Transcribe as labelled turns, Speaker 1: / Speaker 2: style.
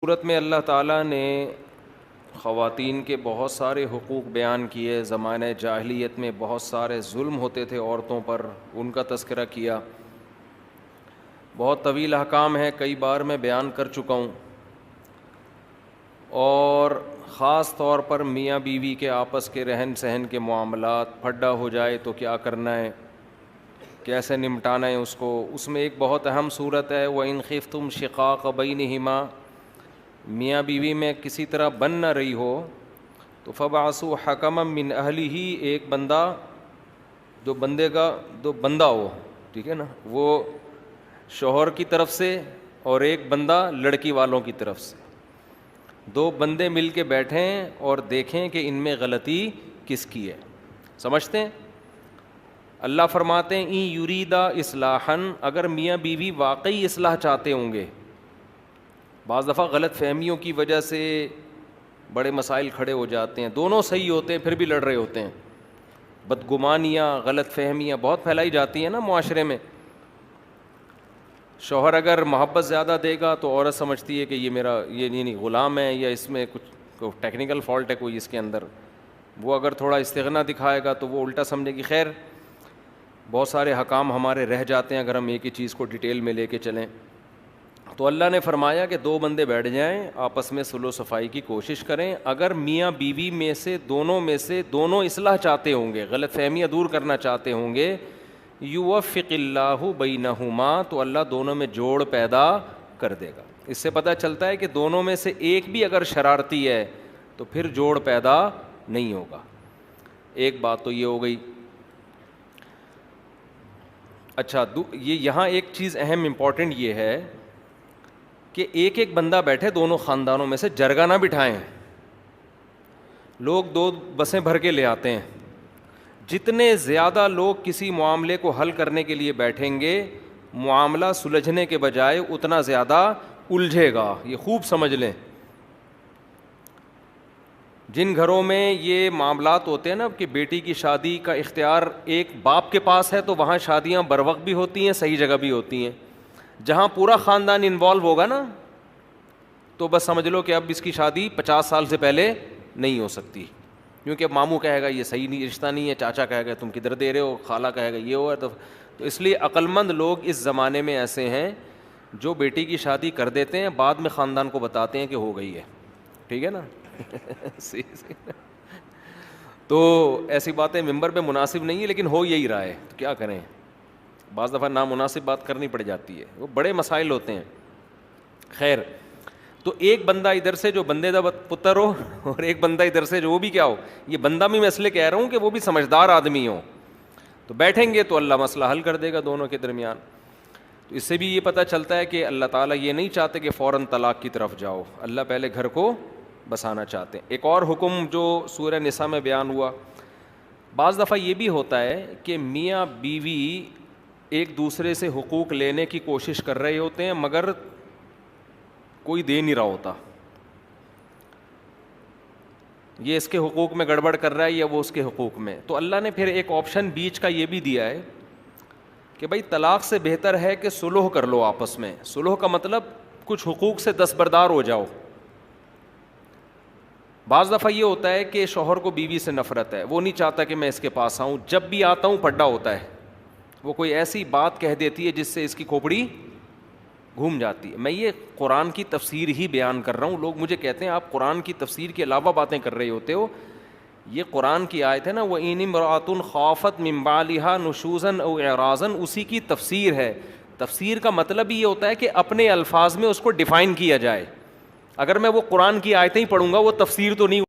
Speaker 1: صورت میں اللہ تعالیٰ نے خواتین کے بہت سارے حقوق بیان کیے. زمانہ جاہلیت میں بہت سارے ظلم ہوتے تھے عورتوں پر, ان کا تذکرہ کیا. بہت طویل احکام ہے, کئی بار میں بیان کر چکا ہوں. اور خاص طور پر میاں بیوی کے آپس کے رہن سہن کے معاملات, پھڈا ہو جائے تو کیا کرنا ہے, کیسے نمٹانا ہے اس کو. اس میں ایک بہت اہم صورت ہے وَإِنْ خِفْتُمْ شِقَاقَ بَيْنِهِمَا, میاں بیوی میں کسی طرح بن نہ رہی ہو تو فَبَعَثُوا حَكَمًا مِّنْ أَهْلِهِ, ایک بندہ جو بندہ ہو, ٹھیک ہے نا, وہ شوہر کی طرف سے, اور ایک بندہ لڑکی والوں کی طرف سے. دو بندے مل کے بیٹھیں اور دیکھیں کہ ان میں غلطی کس کی ہے. سمجھتے ہیں؟ اللہ فرماتے ہیں اِن یریدا اصلاحا, اگر میاں بیوی واقعی اصلاح چاہتے ہوں گے. بعض دفعہ غلط فہمیوں کی وجہ سے بڑے مسائل کھڑے ہو جاتے ہیں, دونوں صحیح ہوتے ہیں پھر بھی لڑ رہے ہوتے ہیں. بدگمانیاں, غلط فہمیاں بہت پھیلائی جاتی ہیں نا معاشرے میں. شوہر اگر محبت زیادہ دے گا تو عورت سمجھتی ہے کہ یہ میرا یہ نہیں غلام ہے, یا اس میں کچھ ٹیکنیکل فالٹ ہے کوئی اس کے اندر. وہ اگر تھوڑا استغنا دکھائے گا تو وہ الٹا سمجھے گی. خیر, بہت سارے حکام ہمارے رہ جاتے ہیں اگر ہم ایک ہی چیز کو ڈیٹیل میں لے کے چلیں. تو اللہ نے فرمایا کہ دو بندے بیٹھ جائیں, آپس میں صلح و صفائی کی کوشش کریں. اگر میاں بیوی میں سے دونوں اصلاح چاہتے ہوں گے, غلط فہمیاں دور کرنا چاہتے ہوں گے, یوفق اللہ بینہما, تو اللہ دونوں میں جوڑ پیدا کر دے گا. اس سے پتہ چلتا ہے کہ دونوں میں سے ایک بھی اگر شرارتی ہے تو پھر جوڑ پیدا نہیں ہوگا. ایک بات تو یہ ہو گئی. اچھا, یہاں ایک چیز اہم امپورٹنٹ یہ ہے کہ ایک بندہ بیٹھے دونوں خاندانوں میں سے, جرگہ نہ بٹھائیں. لوگ 2 بسیں بھر کے لے آتے ہیں. جتنے زیادہ لوگ کسی معاملے کو حل کرنے کے لیے بیٹھیں گے, معاملہ سلجھنے کے بجائے اتنا زیادہ الجھے گا. یہ خوب سمجھ لیں. جن گھروں میں یہ معاملات ہوتے ہیں نا کہ بیٹی کی شادی کا اختیار ایک باپ کے پاس ہے, تو وہاں شادیاں بروقت بھی ہوتی ہیں, صحیح جگہ بھی ہوتی ہیں. جہاں پورا خاندان انوالو ہوگا نا, تو بس سمجھ لو کہ اب اس کی شادی 50 سال سے پہلے نہیں ہو سکتی, کیونکہ اب ماموں کہے گا یہ صحیح نہیں, رشتہ نہیں ہے, چاچا کہے گا تم کدھر دے رہے ہو, خالہ کہے گا یہ ہوا. تو اس لیے عقل مند لوگ اس زمانے میں ایسے ہیں جو بیٹی کی شادی کر دیتے ہیں, بعد میں خاندان کو بتاتے ہیں کہ ہو گئی ہے. ٹھیک ہے نا. تو ایسی باتیں ممبر پہ مناسب نہیں ہے, لیکن ہو یہی رہا ہے, تو کیا کریں. بعض دفعہ نامناسب بات کرنی پڑ جاتی ہے, وہ بڑے مسائل ہوتے ہیں. خیر, تو ایک بندہ ادھر سے جو بندے دا پتر ہو, اور ایک بندہ ادھر سے جو وہ بھی کیا ہو, یہ بندہ بھی میں اس لیے کہہ رہا ہوں کہ وہ بھی سمجھدار آدمی ہو, تو بیٹھیں گے تو اللہ مسئلہ حل کر دے گا دونوں کے درمیان. تو اس سے بھی یہ پتہ چلتا ہے کہ اللہ تعالیٰ یہ نہیں چاہتے کہ فوراً طلاق کی طرف جاؤ, اللہ پہلے گھر کو بسانا چاہتے ہیں. ایک اور حکم جو سورہ نساء میں بیان ہوا, بعض دفعہ یہ بھی ہوتا ہے کہ میاں بیوی ایک دوسرے سے حقوق لینے کی کوشش کر رہے ہوتے ہیں مگر کوئی دے نہیں رہا ہوتا. یہ اس کے حقوق میں گڑبڑ کر رہا ہے یا وہ اس کے حقوق میں. تو اللہ نے پھر ایک آپشن بیچ کا یہ بھی دیا ہے کہ بھائی طلاق سے بہتر ہے کہ صلح کر لو آپس میں. صلح کا مطلب کچھ حقوق سے دستبردار ہو جاؤ. بعض دفعہ یہ ہوتا ہے کہ شوہر کو بیوی سے نفرت ہے, وہ نہیں چاہتا کہ میں اس کے پاس آؤں, جب بھی آتا ہوں پھڈا ہوتا ہے. وہ کوئی ایسی بات کہہ دیتی ہے جس سے اس کی کھوپڑی گھوم جاتی ہے. میں یہ قرآن کی تفسیر ہی بیان کر رہا ہوں. لوگ مجھے کہتے ہیں آپ قرآن کی تفسیر کے علاوہ باتیں کر رہے ہوتے ہو. یہ قرآن کی آیت ہے نا, وَإِنِ امْرَأَةٌ خَافَتْ مِنْ بَعْلِهَا نُشُوزًا أَوْ إِعْرَاضًا, اسی کی تفسیر ہے. تفسیر کا مطلب یہ ہوتا ہے کہ اپنے الفاظ میں اس کو ڈیفائن کیا جائے. اگر میں وہ قرآن کی آیتیں ہی پڑھوں گا وہ تفسیر تو نہیں